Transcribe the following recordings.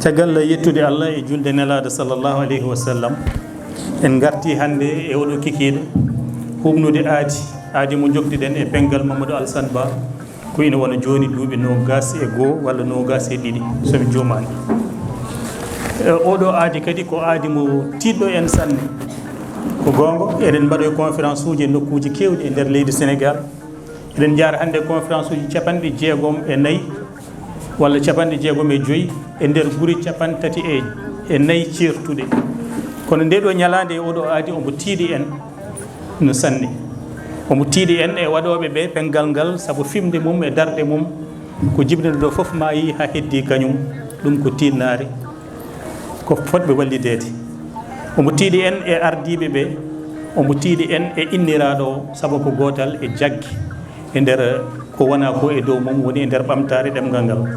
caggal yettude Allah e julde nelaɗo sallllahu alayhi wa sallam en garti hannde e oɗo kikiiɗe humnude aadi mo jogdiɗen e Pengal Mamadou Alassane Ba ko ina wona joni duuɓi 21 walla 22 somi jomani. Oɗo aadi kadi ko aadi mo tiɗɗo en sanne ko gonga. Eɗen mbaɗo conférence uji e nokkuji kewɗi e nder leydi Sénégal. Eɗen jaara hannde conférence uji 64 walla 65 e nder guri 34 ceertuɗe. Kono nde ɗo ñalande e oɗo aadi omo tiiɗi en no sanne. Omo tiiɗi en e waɗoɓe ɓe pengal ngal, saabu fimde mum e darde mum ko jibinande ɗo fof ma yi ha heddi kañum. Ɗum ko tinnare ko fotɓe wallidede. Omo tiiɗi en e ardiɓe ɓe, omo tiiɗi en e inniraɗo o, saabu ko gotal e jaggi e nder ko wona ko e dow mum woni e nder ɓamtare ɗemgal ngal.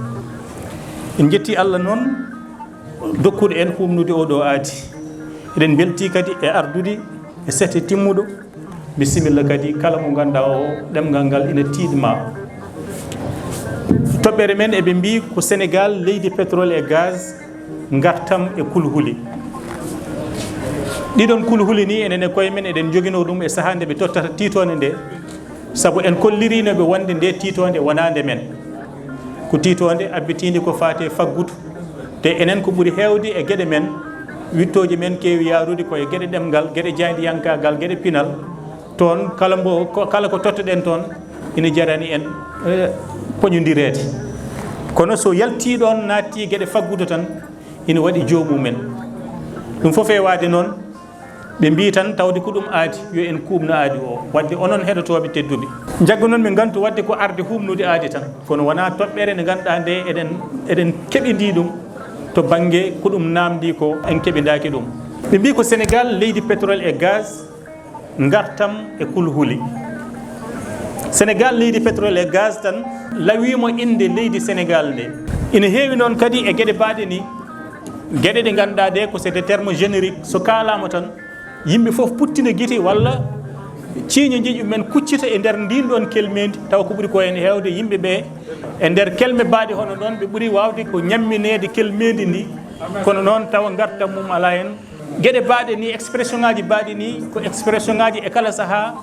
En jetti Allah noon dokkuɗo en humnude oɗo aadi. Eɗen belti kadi e ardude e sete timmuɗo. Bisimilla kadi kala mo ganduɗa o ɗemgal ngal ina tiiɗma. Toɓɓere men eɓe mbi ko Senegal leydi pétrole et gaz, gartam e kulhuli. Ɗiɗon kulhuli ni enen e koye men eɗen jogino ɗum e saaha nde ɓe tottata titode nde, saabu en kollirinoɓe wonde nde titode wonande men ko titode abbitinde ko fate faggudu. Te enen ko ɓuuri hewde e gueɗe men, wittoji men kewi yarude koye gueɗe ɗemgal, gueɗe jaydiyankagal, gueɗe pinal. Toon kala ko tottoɗen toon ina jarani en poñodirede. Kono so yaltiɗon natti gueɗe faggudu tan ina waɗi jomumen. Ɗum fof e wade noon ɓe mbi tan tawde ko ɗum aadi yo en kuubno aadi o. Wadde onon heɗotoɓe tedduɓe, jaggu noon min gantu wadde ko arde humnude aadi tan, kono wona toɓɓere nde ganduɗa nde eɗen keɓidi ɗum to banggue ko ɗum namdi ko en keɓidaki ɗum. ɓe mbi ko Sénégal leydi pétrole et gaz, gartam e kulhuli. Sénégal leydi pétrole et gaz tan lawimo inde leydi Sénégal nde. Ina heewi noon kadi e gueɗe mbaɗe ni, gueɗe ɗe ganduɗa ɗe ko c'est des termes génériques. So kalama tan yimɓe foof puttina guite walla ciiñe jiƴu men kuccita e nder ndin ɗon kelmedi, taw ko ɓuuri ko hen hewde yimɓe ɓe e nder kelme mbaɗe hono ɗon ɓe ɓuuri wawde ko ñamminede kelmedi ndi. Kono noon tawa gartam mum ala hen. Gueɗe mbaɗe ni, expression ngaji mbaɗi ni ko expression ngaji e kala saaha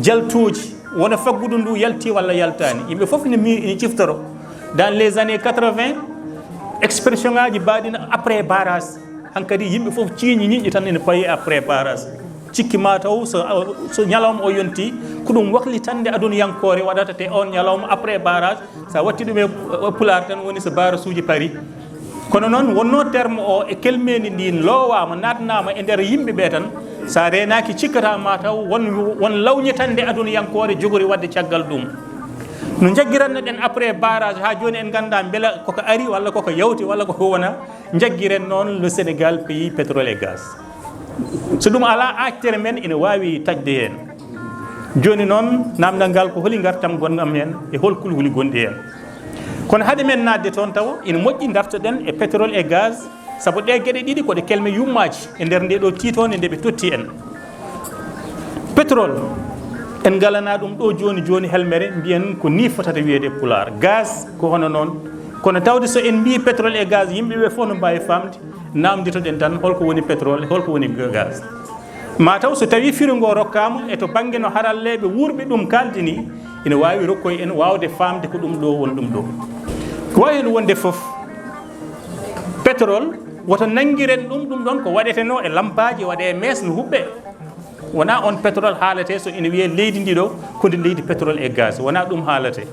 jaltuji, wona faggudu ndu yalti walla yaltani. Yimɓe foof ina ciftoro dans les années 80 expression ngaji mbaɗina après barrage. Hankkadi yimɓe foof ciiñi ñiƴƴi tan ene payi après barrage. Cikki ma taw so ñalawma o yonti ko ɗum waklitande aduniyankore waɗata te on ñalawma après barrage. Sa watti ɗum e pular tan woni so barrage uji paari. Kono noon wonno terme o e kelmedi ndin lowama natnama e nder yimɓe ɓe tan, sa renaki cikkata ma taw won lawñitande aduniyankore jogori wadde caggal ɗum. No jaggiranno ɗen après barrage ha joni en ganda beela koko ari walla koko yawti walla koko wona, jaggiren noon le Sénégal pays pétrole et gaz. So ɗum ala actere men ina wawi tajde hen. Joni noon namdal ngal ko holi gartam gonɗam hen e hol kulhuli gonɗi hen. Kono haade men nadde toon taw ina moƴƴi dartoɗen e pétrole et gaz, saabu ɗe gueɗe ɗiɗi koɗe kelme yummaji e nder nde ɗo titode nde ɓe totti en. Pétrole en galana ɗum ɗo joni helmere mbiyen ko ni fotata wiyede pular. Gaz ko hono noon. Kono tawde so en mbi pétrole et gaz yimɓeɓe fof no mbawi famde, namditoɗen tan holko woni pétrole holko woni gaz. Ma taw so tawi firugo rokkama e to banggue no haralleɓe wurɓe ɗum kaldi ni, ina wawi rokkoye en wawde famde ko ɗum ɗo woni ɗum ɗo. Ko wawi hen wonde foof, pétrole woto nanguiren ɗum ɗon ko waɗeteno e lampaji waɗe e mees no huɓɓe. Wona on pétrole haalate so ina wiye leydi ndi ɗo kode leydi pétrole et gaz, wona ɗum haalate.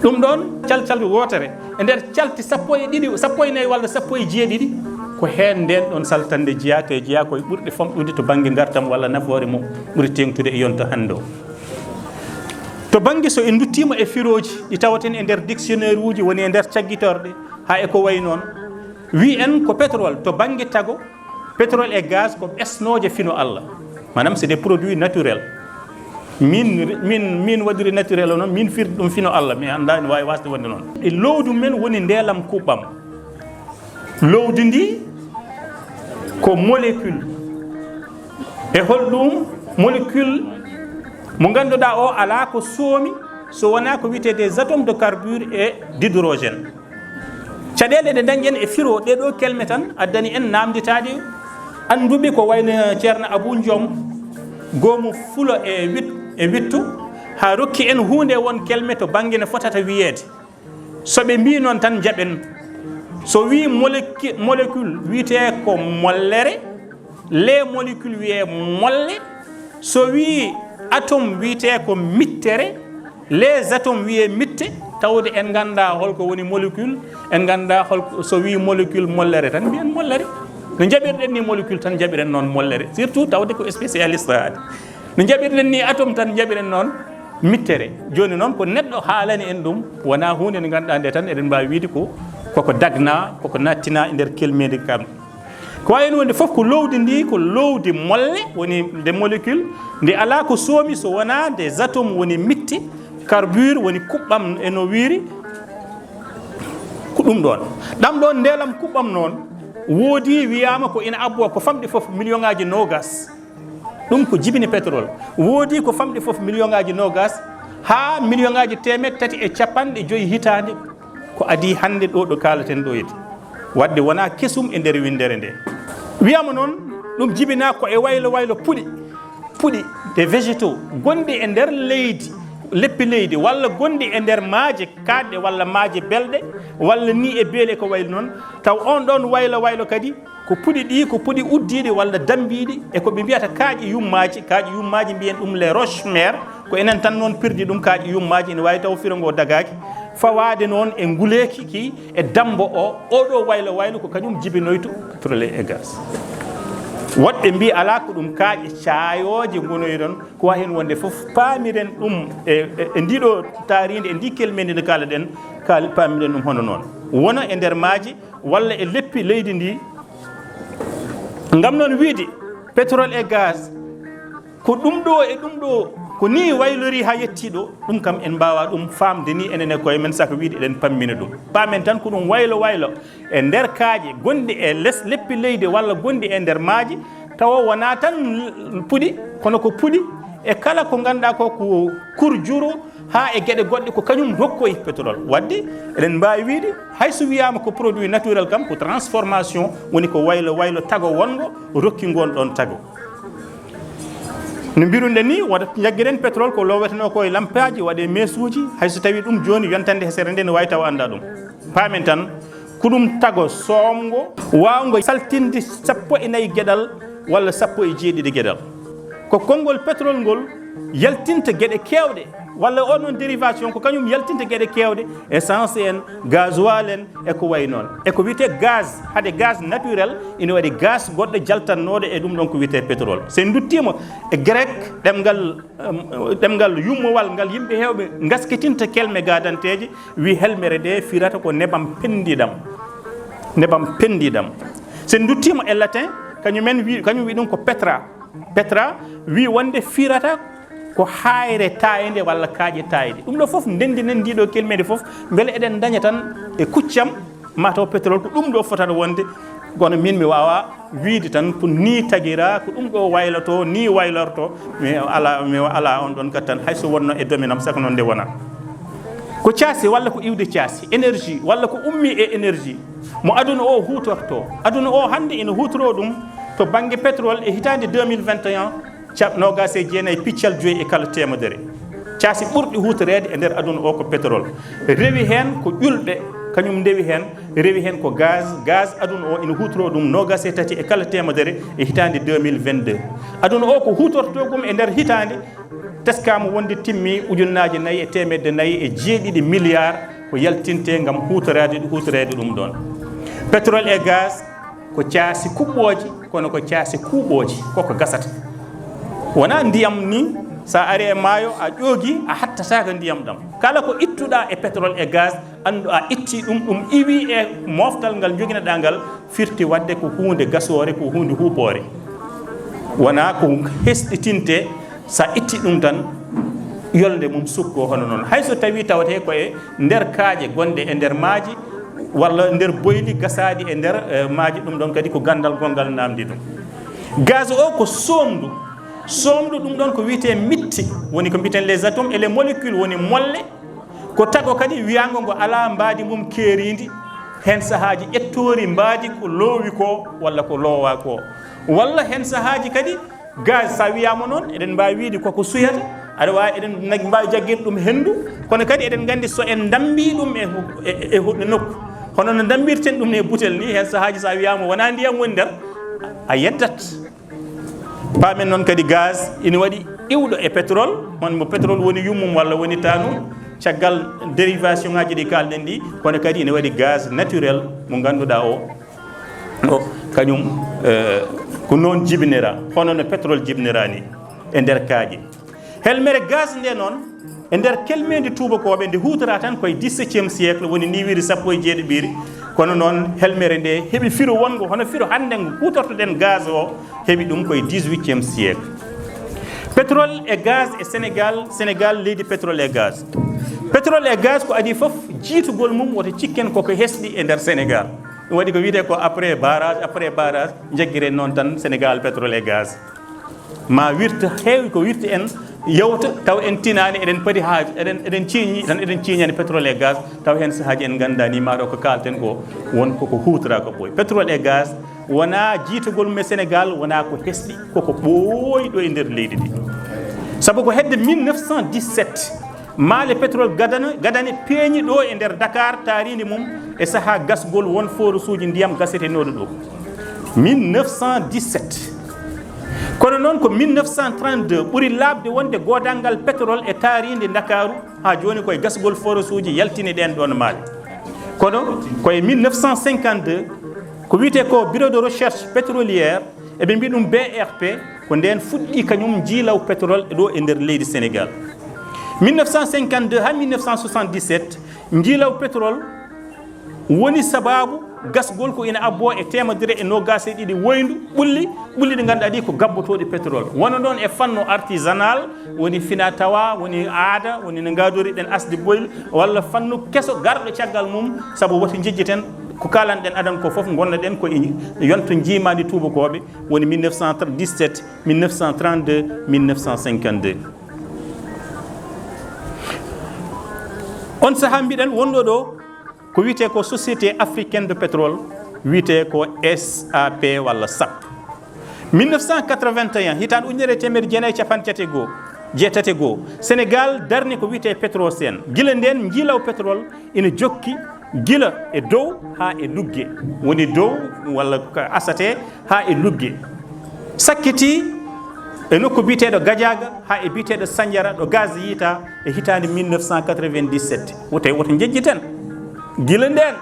ɗum ɗon calcal wotere e nder calti 12 walla 17 ko hen nden ɗon saltande jeeya te jeeya koye ɓurɗe famɗude to banggue gartam walla nafoore mum ɓuuri tengtude e yonto hande o. To banggue so en duttima e firoji ɗi tawaten e nder dictionnaire uji woni e nder cagguitorɗe ha e ko way noon, wi en ko pétrole to banggue tago, pétrole et gaz ko ɓesnoje fino Allah, manam c'est des produits naturels. min waɗiri naturel o noon min firti ɗum fino Allah, mi anda ne wawi wasde wonde noon. E lowdu men woni ndelam kuɓɓam. Lowdu ndi ko molécule, e holɗum molécule mo ganduɗa o ala ko soomi so wona ko wiyete des atomes de carbure et d'hydrogène. caɗele ɗe dañƴen e firo ɗeɗo kelme tan addani en namditade anduɓe ko wayno ceerno Abou Diom goomu fulo e wittu ha rokki en hunde won kelme to banggue ne fotata wiyede soɓe mbi noon tan jaɓen so wi molécule wiyete ko mollere les molécule wiye molle so wi atome wiyete ko mittere les atomes wiye mitte tawde en ganda holko woni molécule en ganda holko so wi molécule mollere tan mbiyen mollere no jaɓirɗen ni molécule tan jaɓiren noon mollere surtout tawde ko spécialiste haade no jaɓirɗen ni atome tan jaɓiren noon mittere joni noon ko neɗɗo haalani en ɗum wona hunde nde ganduɗa nde tan eɗen mbawi wiide koko dagna koko nattina e nder kelmede kam ko wayno wonde foof ko lowdi ndi ko lowdi molle woni des molécule nde ala ko soomi so wona des atomes woni mitti carbure woni kuɓɓam eno wiiri ko ɗum ɗon ɗam ɗon ndelam kuɓɓam noon woodi wiyama ko ina abbo ko famɗi foof million ngaji nogas ɗum ko jibini pétrole woodi ko famɗi foof million ngaji nogas ha million ngaji temet tati e capanɗe joyi hitande ko adi hande ɗo kalaten ɗo yidi wadde wona kesum e nder windere nde wiyama noon ɗum jibina ko e waylo puɗi des végétaux gonɗi e nder leydi leppi leydi walla gonɗi e nder maaje kaɗɗe walla maaje belɗe walla ni e beele ko waylo noon taw on ɗon waylo kadi ko puɗi ɗi ko puɗi uddiɗi walla dambiɗi e ko ɓe mbiyata kaaƴi yummaji mbiyen ɗum les roches mères ko enen tan noon pirdi ɗum kaaƴi yummaji ene wawi taw firango dagaki fawade noon e nguleki ki e dambo oɗo waylo ko kañum jibinoyto pétrole et gaz woɗɓe mbi ala ko ɗum kaaƴe caayoje gonoyi ɗon ko wa hen wonde foof paamiren ɗum e ndiɗo taaride e ndi kelmede nde kalaɗen paamiren ɗum hono noon wona e nder maaji walla e leppi leydi ndi ngam noon wiide pétrole et gaz ko ɗum ɗo e ɗum ɗo ko ni waylori ha yettiɗo ɗum kam en mbawa ɗum famde ni enen e koye men saka wiide eɗen pammina ɗum paamen tan ko ɗum waylo e nder kaaje gonɗi e leppi leydi walla gonɗi e nder maaji tawa wona tan puɗi kono ko puɗi e kala ko ganduɗa ko kurjuro ha e gueɗe goɗɗe ko kañum hokkoy pétrole wadde eɗen mbawi wiide hayso wiyama ko produit naturel kam ko transformation woni ko waylo tago wongo rokki ngon ɗon tago no mbiruɗen ni waɗat jagguiɗen pétrole ko loweteno koye lampaji waɗe mesuji hayso tawi ɗum joni yontande hesere nde ne wawi taw anda ɗum paamen tan ko ɗum tago somgo wawgo saltinde 14 gueɗal walla 17 gueɗal ko konngol pétrole ngol yaltinta gueɗe kewɗe walla onon dérivation ko kañum yaltinta gueɗe kewɗe essence en gasoil en eko way noon eko wiyete gaz hade gaz naturel ina waɗi gaz goɗɗo jaltannoɗo e ɗum ɗon ko wiyete pétrole sen duttima e grec ɗemgal yummowal ngal yimɓe hewɓe gaskitinta kelme gadanteje wi helmere de firata ko nebam pendiɗam sen duttima e latin kañum wi ɗum ko petra wi wonde firata ko hayre tayede walla kaaƴe tayede ɗum ɗo foof ndendinen ndiɗo kelmede foof beele eɗen daña tan e kuccam mataw pétrole ko ɗum ɗo fotata wonde kono min mi wawa wiide tan ko ni taguira ko ɗum ɗo wayloto ni waylorto mi ala on ɗon kat tan hayso wonno e domaine am saka noon nde wona ko caasi walla ko iwde caasi énergie walla ko ummi e énergie mo aduna o hutorto aduna o hande ina hutoro ɗum to banggue pétrole e hitande 2021 nogas e jeenayyi piccal joyi e kala temedere caasi ɓurɗi hutorede e nder aduna o ko pétrole rewi hen ko ƴulɓe kañum ndewi hen rewi hen ko gaz aduna o ina hutoro ɗum nogas e tati e kala temedere e hitande 2022 aduna o ko hutortogum e nder hitande teskama wonde timmi ujunnaje 4 e temedde 4 e jeeɗiɗi milliards ko yaltinte gam hutorede ɗum ɗon pétrole et gaz ko caasi kuɓɓoji kono ko caasi kuuɓoji koko gasata wona ndiyam ni sa ari e maayo a ƴoogi a hattataka ndiyam ɗam kala ko ittuɗa e pétrole et gaz andu a itti ɗum iwi e moftal ngal joguinoɗa ngal firti wadde ko hunde gasore ko hunde huuɓore wona ko hesɗitinte sa itti ɗum tan yolde mum sukko hono noon hayso tawi tawate koye nder kaaƴe gonɗe e nder maaji walla nder boyli gasadi e nder maaji ɗum ɗon kadi ko gandal gongal namdi ɗum gaz o ko somdu ɗum ɗon ko wiyete mitti woni ko mbiten les atomes et les molécules woni molle ko tago kadi wiyango ngo ala mbadi mum keeridi hen sahaji ettori mbaadi ko loowi ko walla ko loowa ko walla hen sahaji kadi gaz sa wiyama noon eɗen mbawi wiide koko suyata aɗa wawi eɗen mbawi jagguirde ɗum hendu kono kadi eɗen gandi so en dambi ɗum e huɗɗo nokku hono no dambirten ɗum e butel ni hen sahaji sa wiyama wona ndiyam woni nder a yeddat pamen noon kadi gaz ina waɗi iwɗo e pétrole on mo pétrole woni yummum walla woni tanu caggal dérivation ngaji ɗi kalɗen ɗi kono kadi ina waɗi gaz naturel mo ganduɗa o kañum ko noon jibinira hono no pétrole jibinira ni e nder kaaƴe helmere gaz nde noon e nder kelmede tubakoɓe nde hutora tan koye 17e siècle woni niwiri sappo e jeeɗiɓiri kono noon helmere nde heeɓi firo wongo hono firo hande ngo hutortoɗen gaz o heeɓi ɗum koye 18e siècle pétrole et gaz e sénégal leydi pétrole et gaz ko adi foof jiitugol mum woto cikken koko hesɗi e nder sénégal ɗum waɗi ko wiyete ko après barrage jagguiren noon tan sénégal pétrole et gaz ma wirta heewi ko wirta en yewta taw en tinani eɗen paadi haaji eɗen ciiñi tan eɗen ciiñani pétrole et gaz taw hen sahaji en gandani maɗo ko kalten ko won koko hutora ko ɓooyi pétrole et gaz wona jiitugol mum e sénégal wona ko hesɗi koko ɓooyi ɗo e nder leydi ndi saabu ko hedde 1917 maale pétrole gadane peeñi ɗo e nder dakar taaridi mum e saaha gasgol won forage uji ndiyam gasetenoɗo ɗo 1917 kono noon ko 1932 ɓuri labde wonde godal ngal pétrole e taaride dakaru ha joni koye gasgol forage uji yaltini ɗen ɗon maale kono koye 1952 ko wiyete ko bureau de recherche pétrolière eɓe mbi ɗum BRP ko nden fuɗɗi kañum jiilaw pétrole ɗo e nder leydi sénégal 1952 ha 1977 jiilaw pétrole woni sababu gasgol ko ina abbo e temedere e nogas e ɗiɗi woyndu ɓulli ɗi ganduɗa ɗi ko gabbotoɗi pétrole wona ɗon e fanno artisanal woni fina tawa woni aada woni no gadori ɗen asde boyli walla fannu keso garɗo caggal mum saabu woto jejjiten ko kalanɗen adan ko foof gonnoɗen ko yonto jiimadi tubakoɓe woni 1917 1932 1952 on saaha mbiɗen wonɗo ɗo ko wiyete ko société africaine de pétrole wiyete ko SAP walla SAP 1981 hitan ujunere temedde jeenayyi capanɗe jeetati goo sénégal darni ko wiyete Petrosen gila nden jiilaw pétrole ina jokki gila e dow ha e lugge woni dow walla asate ha e lugge sakkiti e nokku biteɗo Gadiaga ha e biteɗo Sandiara ɗo gaz yiita e hitande 1997 woto jejjiten gila nden